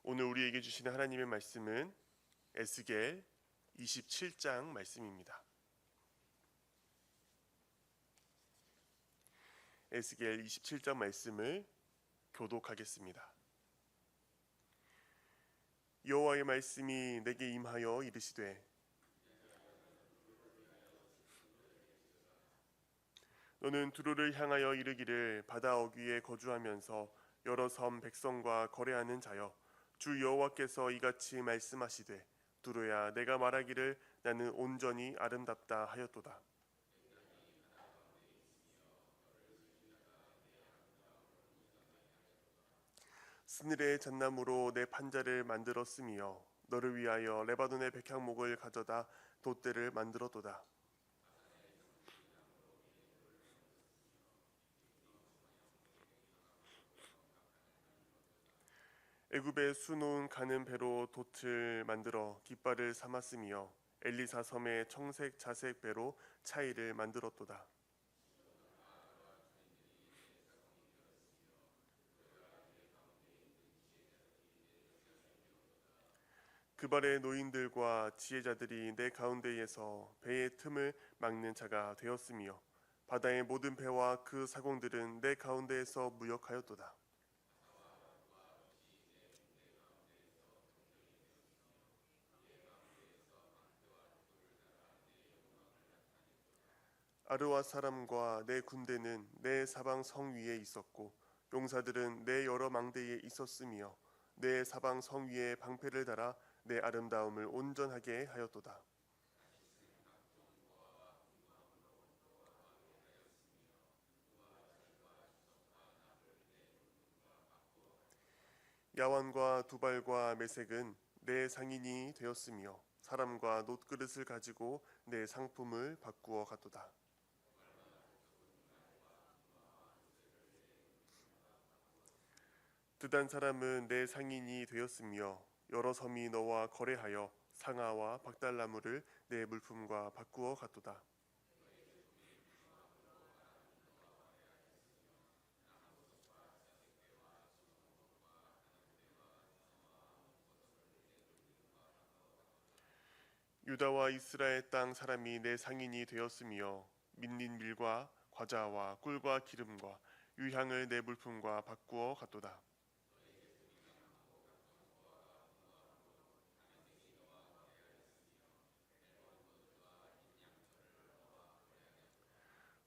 오늘 우리에게 주시는 하나님의 말씀은 에스겔 27장 말씀입니다. 에스겔 27장 말씀을 교독하겠습니다. 여호와의 말씀이 내게 임하여 이르시되 너는 두로를 향하여 이르기를 바다 어귀에 거주하면서 여러 섬 백성과 거래하는 자여 주 여호와께서 이같이 말씀하시되 두로야 내가 말하기를 나는 온전히 아름답다 하였도다. 스늘의 잣나무로 내 판자를 만들었으며 너를 위하여 레바논의 백향목을 가져다 돛대를 만들었도다. 애굽에 수놓은 가는 배로 돛을 만들어 깃발을 삼았으며 엘리사 섬의 청색 자색 배로 차이를 만들었도다. 그 발의 노인들과 지혜자들이 내 가운데에서 배의 틈을 막는 자가 되었으며 바다의 모든 배와 그 사공들은 내 가운데에서 무역하였도다. 아르와 사람과 내 군대는 내 사방 성 위에 있었고 용사들은 내 여러 망대에 있었으며 내 사방 성 위에 방패를 달아 내 아름다움을 온전하게 하였도다. 야완과 두발과 메색은 내 상인이 되었으며 사람과 놋그릇을 가지고 내 상품을 바꾸어 갔도다. 드단 사람은 내 상인이 되었으며 여러 섬이 너와 거래하여 상아와 박달나무를 내 물품과 바꾸어 갔도다. 유다와 이스라엘 땅 사람이 내 상인이 되었으며 민린 밀과 과자와 꿀과 기름과 유향을 내 물품과 바꾸어 갔도다.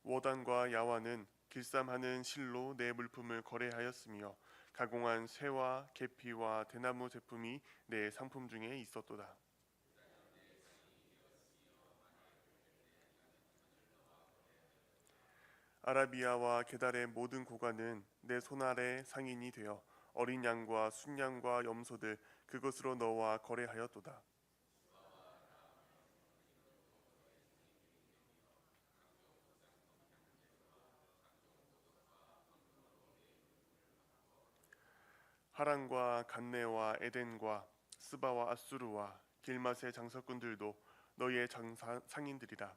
워단과 야완은 길쌈하는 실로 내 물품을 거래하였으며 가공한 쇠와 계피와 대나무 제품이 내 상품 중에 있었도다. 아라비아와 게달의 모든 고관은 내 손아래 상인이 되어 어린 양과 순양과 염소들 그것으로 너와 거래하였도다. 하란과 간네와 에덴과 스바와 아수르와 길맛의 장사꾼들도 너희의 상인들이라.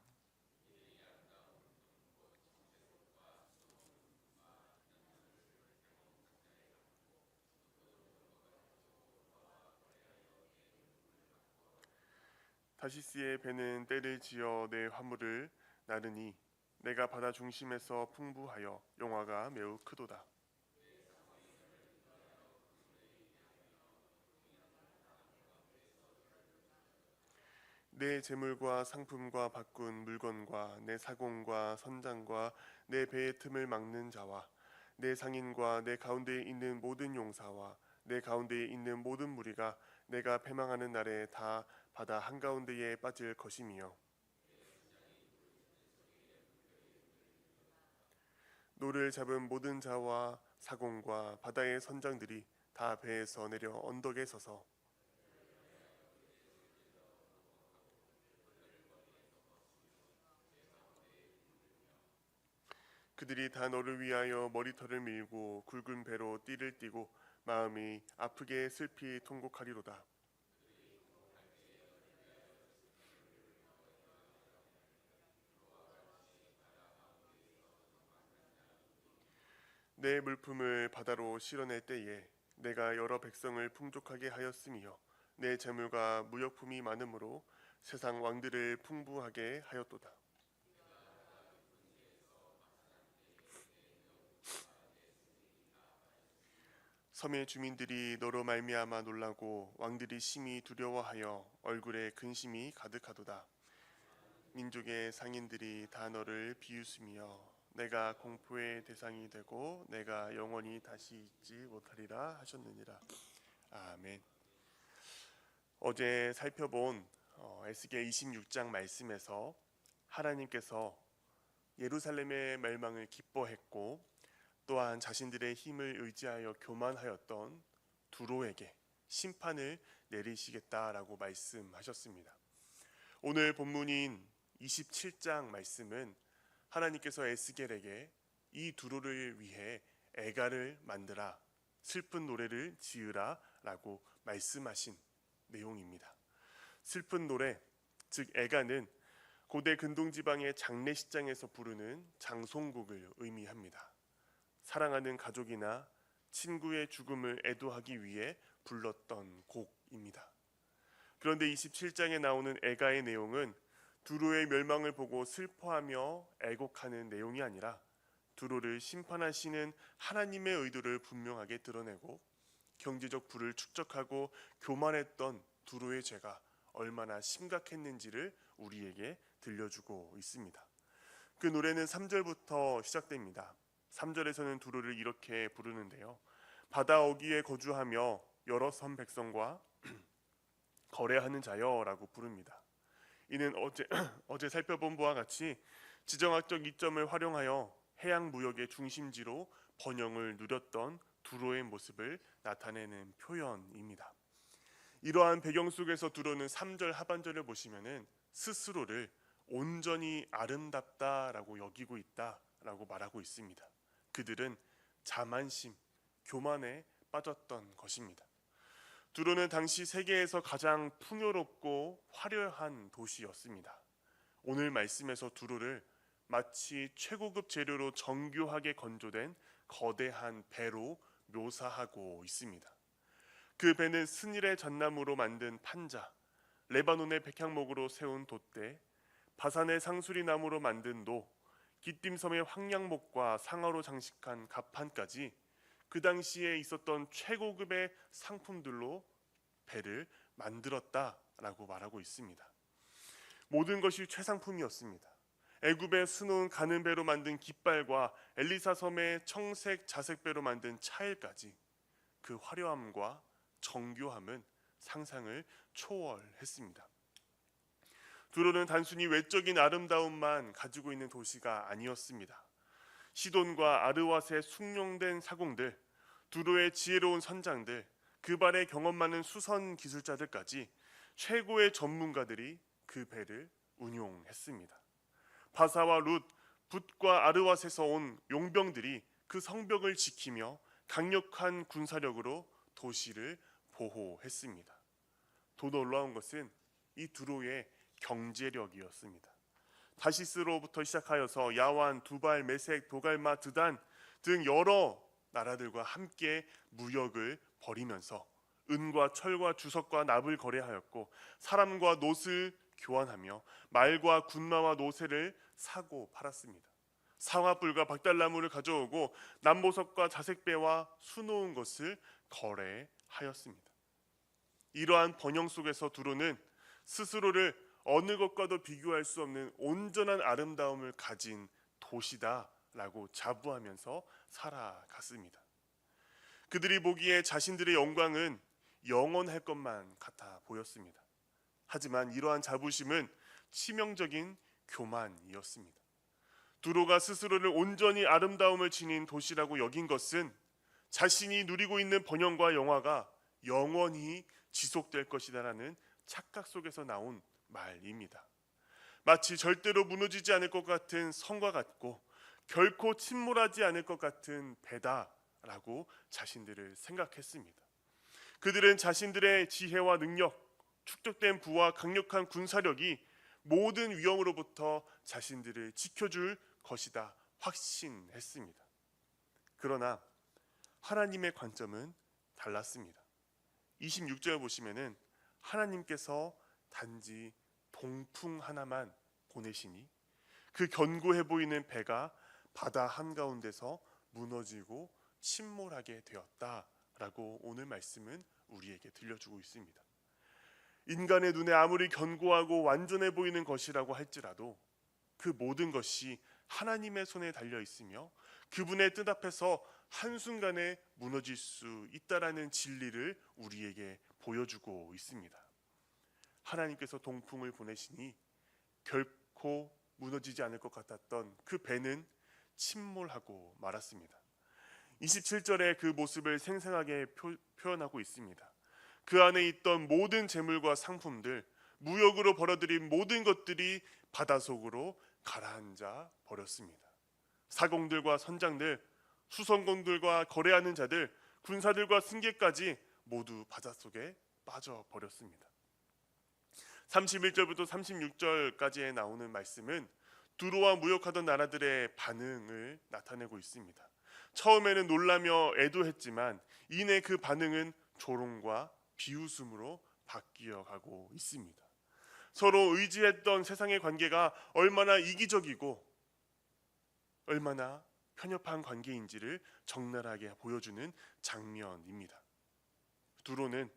다시스의 배는 때를 지어 내 화물을 나르니 내가 바다 중심에서 풍부하여 용화가 매우 크도다. 내 재물과 상품과 바꾼 물건과 내 사공과 선장과 내 배의 틈을 막는 자와 내 상인과 내 가운데에 있는 모든 용사와 내 가운데에 있는 모든 무리가 내가 패망하는 날에 다 바다 한가운데에 빠질 것이며 노를 잡은 모든 자와 사공과 바다의 선장들이 다 배에서 내려 언덕에 서서 그들이 다 너를 위하여 머리털을 밀고 굵은 배로 띠를 띠고 마음이 아프게 슬피 통곡하리로다. 내 물품을 바다로 실어낼 때에 내가 여러 백성을 풍족하게 하였으며 내 재물과 무역품이 많음으로 세상 왕들을 풍부하게 하였도다. 섬의 주민들이 너로 말미암아 놀라고 왕들이 심히 두려워하여 얼굴에 근심이 가득하도다. 민족의 상인들이 다 너를 비웃으며 내가 공포의 대상이 되고 내가 영원히 다시 잊지 못하리라 하셨느니라. 아멘. 어제 살펴본 에스겔 26장 말씀에서 하나님께서 예루살렘의 멸망을 기뻐했고 또한 자신들의 힘을 의지하여 교만하였던 두로에게 심판을 내리시겠다라고 말씀하셨습니다. 오늘 본문인 27장 말씀은 하나님께서 에스겔에게 이 두로를 위해 애가를 만들어 슬픈 노래를 지으라 라고 말씀하신 내용입니다. 슬픈 노래, 즉 애가는 고대 근동지방의 장례식장에서 부르는 장송곡을 의미합니다. 사랑하는 가족이나 친구의 죽음을 애도하기 위해 불렀던 곡입니다. 그런데 27장에 나오는 애가의 내용은 두로의 멸망을 보고 슬퍼하며 애곡하는 내용이 아니라 두로를 심판하시는 하나님의 의도를 분명하게 드러내고 경제적 부를 축적하고 교만했던 두로의 죄가 얼마나 심각했는지를 우리에게 들려주고 있습니다. 그 노래는 3절부터 시작됩니다. 3절에서는 두로를 이렇게 부르는데요. 바다 어귀에 거주하며 여러 섬 백성과 거래하는 자여라고 부릅니다. 이는 어제 살펴본 바와 같이 지정학적 이점을 활용하여 해양 무역의 중심지로 번영을 누렸던 두로의 모습을 나타내는 표현입니다. 이러한 배경 속에서 두로는 3절 하반절을 보시면은 스스로를 온전히 아름답다라고 여기고 있다라고 말하고 있습니다. 그들은 자만심, 교만에 빠졌던 것입니다. 두로는 당시 세계에서 가장 풍요롭고 화려한 도시였습니다. 오늘 말씀에서 두로를 마치 최고급 재료로 정교하게 건조된 거대한 배로 묘사하고 있습니다. 그 배는 스닐의 잣나무로 만든 판자, 레바논의 백향목으로 세운 돛대, 바산의 상수리 나무로 만든 노, 기띔섬의 황량목과 상아로 장식한 갑판까지 그 당시에 있었던 최고급의 상품들로 배를 만들었다라고 말하고 있습니다. 모든 것이 최상품이었습니다. 애굽의 수놓은 가는 배로 만든 깃발과 엘리사 섬의 청색 자색배로 만든 차일까지 그 화려함과 정교함은 상상을 초월했습니다. 두로는 단순히 외적인 아름다움만 가지고 있는 도시가 아니었습니다. 시돈과 아르왓의 숙련된 사공들, 두로의 지혜로운 선장들, 그발의 경험 많은 수선 기술자들까지 최고의 전문가들이 그 배를 운용했습니다. 바사와 룻, 붓과 아르왓에서 온 용병들이 그 성벽을 지키며 강력한 군사력으로 도시를 보호했습니다. 더 놀라운 것은 이 두로의 경제력이었습니다. 다시스로부터 시작하여서 야완, 두발, 메색, 도갈마, 드단 등 여러 나라들과 함께 무역을 벌이면서 은과 철과 주석과 납을 거래하였고 사람과 놋을 교환하며 말과 군마와 노새를 사고 팔았습니다. 상아뿔과 박달나무를 가져오고 남보석과 자색배와 수놓은 것을 거래하였습니다. 이러한 번영 속에서 두로는 스스로를 어느 것과도 비교할 수 없는 온전한 아름다움을 가진 도시다라고 자부하면서 살아갔습니다. 그들이 보기에 자신들의 영광은 영원할 것만 같아 보였습니다. 하지만 이러한 자부심은 치명적인 교만이었습니다. 두로가 스스로를 온전히 아름다움을 지닌 도시라고 여긴 것은 자신이 누리고 있는 번영과 영화가 영원히 지속될 것이다라는 착각 속에서 나온 말입니다. 마치 절대로 무너지지 않을 것 같은 성과 같고 결코 침몰하지 않을 것 같은 배다라고 자신들을 생각했습니다. 그들은 자신들의 지혜와 능력, 축적된 부와 강력한 군사력이 모든 위험으로부터 자신들을 지켜줄 것이다 확신했습니다. 그러나 하나님의 관점은 달랐습니다. 26절 보시면은 하나님께서 단지 동풍 하나만 보내시니 그 견고해 보이는 배가 바다 한가운데서 무너지고 침몰하게 되었다라고 오늘 말씀은 우리에게 들려주고 있습니다. 인간의 눈에 아무리 견고하고 완전해 보이는 것이라고 할지라도 그 모든 것이 하나님의 손에 달려 있으며 그분의 뜻 앞에서 한순간에 무너질 수 있다라는 진리를 우리에게 보여주고 있습니다. 하나님께서 동풍을 보내시니 결코 무너지지 않을 것 같았던 그 배는 침몰하고 말았습니다. 27절에 그 모습을 생생하게 표현하고 있습니다. 그 안에 있던 모든 재물과 상품들, 무역으로 벌어들인 모든 것들이 바다 속으로 가라앉아 버렸습니다. 사공들과 선장들, 수성공들과 거래하는 자들, 군사들과 승객까지 모두 바닷속에 빠져버렸습니다. 31절부터 36절까지에 나오는 말씀은 두로와 무역하던 나라들의 반응을 나타내고 있습니다. 처음에는 놀라며 애도했지만 이내 그 반응은 조롱과 비웃음으로 바뀌어가고 있습니다. 서로 의지했던 세상의 관계가 얼마나 이기적이고 얼마나 편협한 관계인지를 적나라하게 보여주는 장면입니다. 두로는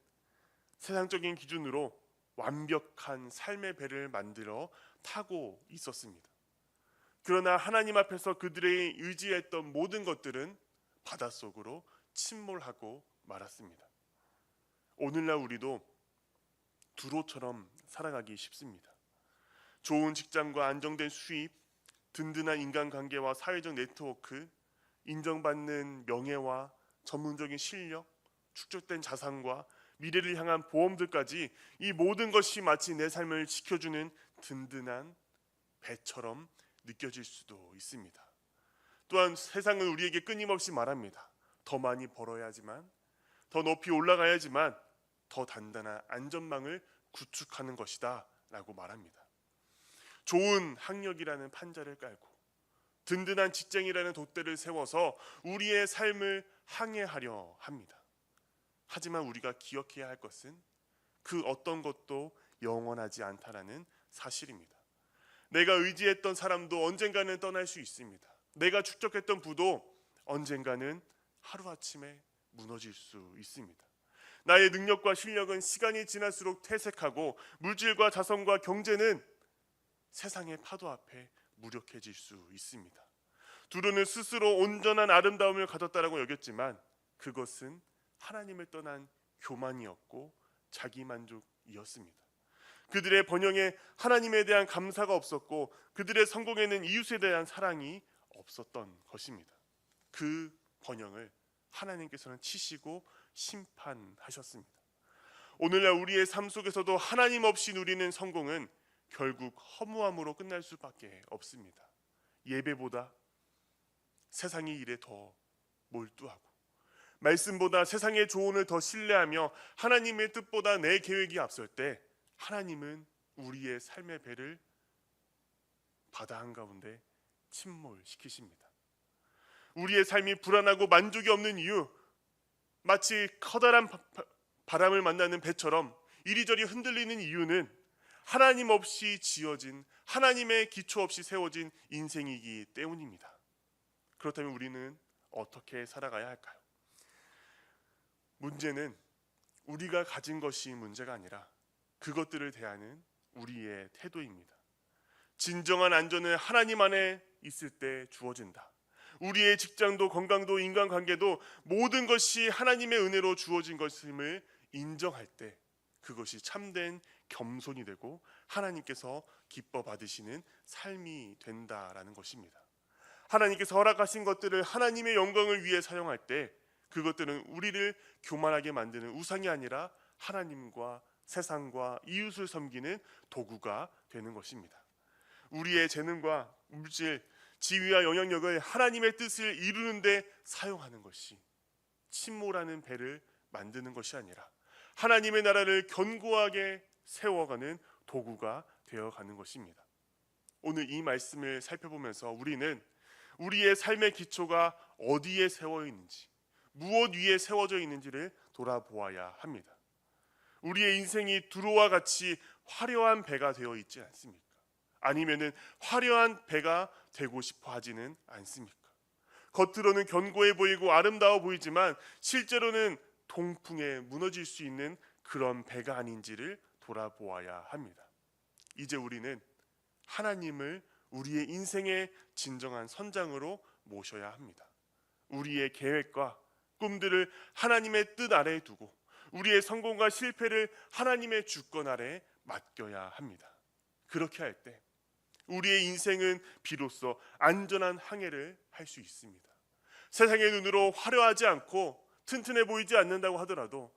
세상적인 기준으로 완벽한 삶의 배를 만들어 타고 있었습니다. 그러나 하나님 앞에서 그들의 의지했던 모든 것들은 바닷속으로 침몰하고 말았습니다. 오늘날 우리도 두로처럼 살아가기 쉽습니다. 좋은 직장과 안정된 수입, 든든한 인간관계와 사회적 네트워크, 인정받는 명예와 전문적인 실력, 축적된 자산과 미래를 향한 보험들까지 이 모든 것이 마치 내 삶을 지켜주는 든든한 배처럼 느껴질 수도 있습니다. 또한 세상은 우리에게 끊임없이 말합니다. 더 많이 벌어야지만, 더 높이 올라가야지만 더 단단한 안전망을 구축하는 것이다 라고 말합니다. 좋은 학력이라는 판자를 깔고 든든한 직장이라는 돛대를 세워서 우리의 삶을 항해하려 합니다. 하지만 우리가 기억해야 할 것은 그 어떤 것도 영원하지 않다라는 사실입니다. 내가 의지했던 사람도 언젠가는 떠날 수 있습니다. 내가 축적했던 부도 언젠가는 하루아침에 무너질 수 있습니다. 나의 능력과 실력은 시간이 지날수록 퇴색하고 물질과 자선과 경제는 세상의 파도 앞에 무력해질 수 있습니다. 두루는 스스로 온전한 아름다움을 가졌다라고 여겼지만 그것은 하나님을 떠난 교만이었고 자기만족이었습니다. 그들의 번영에 하나님에 대한 감사가 없었고 그들의 성공에는 이웃에 대한 사랑이 없었던 것입니다. 그 번영을 하나님께서는 치시고 심판하셨습니다. 오늘날 우리의 삶 속에서도 하나님 없이 누리는 성공은 결국 허무함으로 끝날 수밖에 없습니다. 예배보다 세상의 일에 더 몰두하고 말씀보다 세상의 조언을 더 신뢰하며 하나님의 뜻보다 내 계획이 앞설 때 하나님은 우리의 삶의 배를 바다 한가운데 침몰시키십니다. 우리의 삶이 불안하고 만족이 없는 이유, 마치 커다란 바람을 만나는 배처럼 이리저리 흔들리는 이유는 하나님 없이 지어진, 하나님의 기초 없이 세워진 인생이기 때문입니다. 그렇다면 우리는 어떻게 살아가야 할까요? 문제는 우리가 가진 것이 문제가 아니라 그것들을 대하는 우리의 태도입니다. 진정한 안전은 하나님 안에 있을 때 주어진다. 우리의 직장도 건강도 인간관계도 모든 것이 하나님의 은혜로 주어진 것임을 인정할 때 그것이 참된 겸손이 되고 하나님께서 기뻐 받으시는 삶이 된다라는 것입니다. 하나님께서 허락하신 것들을 하나님의 영광을 위해 사용할 때 그것들은 우리를 교만하게 만드는 우상이 아니라 하나님과 세상과 이웃을 섬기는 도구가 되는 것입니다. 우리의 재능과 물질, 지위와 영향력을 하나님의 뜻을 이루는 데 사용하는 것이 침몰하는 배를 만드는 것이 아니라 하나님의 나라를 견고하게 세워가는 도구가 되어가는 것입니다. 오늘 이 말씀을 살펴보면서 우리는 우리의 삶의 기초가 어디에 세워 있는지, 무엇 위에 세워져 있는지를 돌아보아야 합니다. 우리의 인생이 두로와 같이 화려한 배가 되어 있지 않습니까? 아니면은 화려한 배가 되고 싶어 하지는 않습니까? 겉으로는 견고해 보이고 아름다워 보이지만 실제로는 동풍에 무너질 수 있는 그런 배가 아닌지를 돌아보아야 합니다. 이제 우리는 하나님을 우리의 인생의 진정한 선장으로 모셔야 합니다. 우리의 계획과 꿈들을 하나님의 뜻 아래에 두고 우리의 성공과 실패를 하나님의 주권 아래에 맡겨야 합니다. 그렇게 할 때 우리의 인생은 비로소 안전한 항해를 할 수 있습니다. 세상의 눈으로 화려하지 않고 튼튼해 보이지 않는다고 하더라도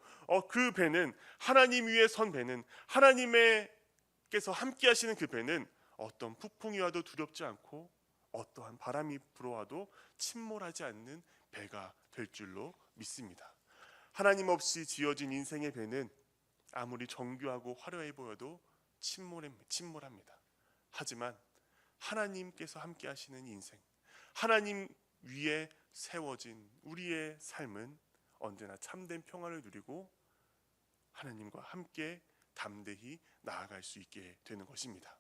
그 배는 하나님 위에 선 배는 하나님께서 함께 하시는 그 배는 어떤 폭풍이 와도 두렵지 않고 어떠한 바람이 불어와도 침몰하지 않는 배가 될 줄로 믿습니다. 하나님 없이 지어진 인생의 배는 아무리 정교하고 화려해 보여도 침몰합니다. 하지만 하나님께서 함께 하시는 인생, 하나님 위에 세워진 우리의 삶은 언제나 참된 평안을 누리고 하나님과 함께 담대히 나아갈 수 있게 되는 것입니다.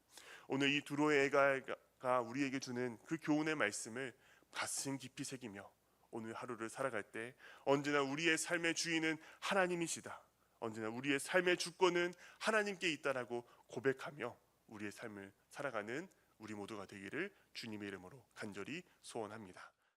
오늘 이 두로의 애가가 우리에게 주는 그 교훈의 말씀을 가슴 깊이 새기며 오늘 하루를 살아갈 때 언제나 우리의 삶의 주인은 하나님이시다, 언제나 우리의 삶의 주권은 하나님께 있다라고 고백하며 우리의 삶을 살아가는 우리 모두가 되기를 주님의 이름으로 간절히 소원합니다.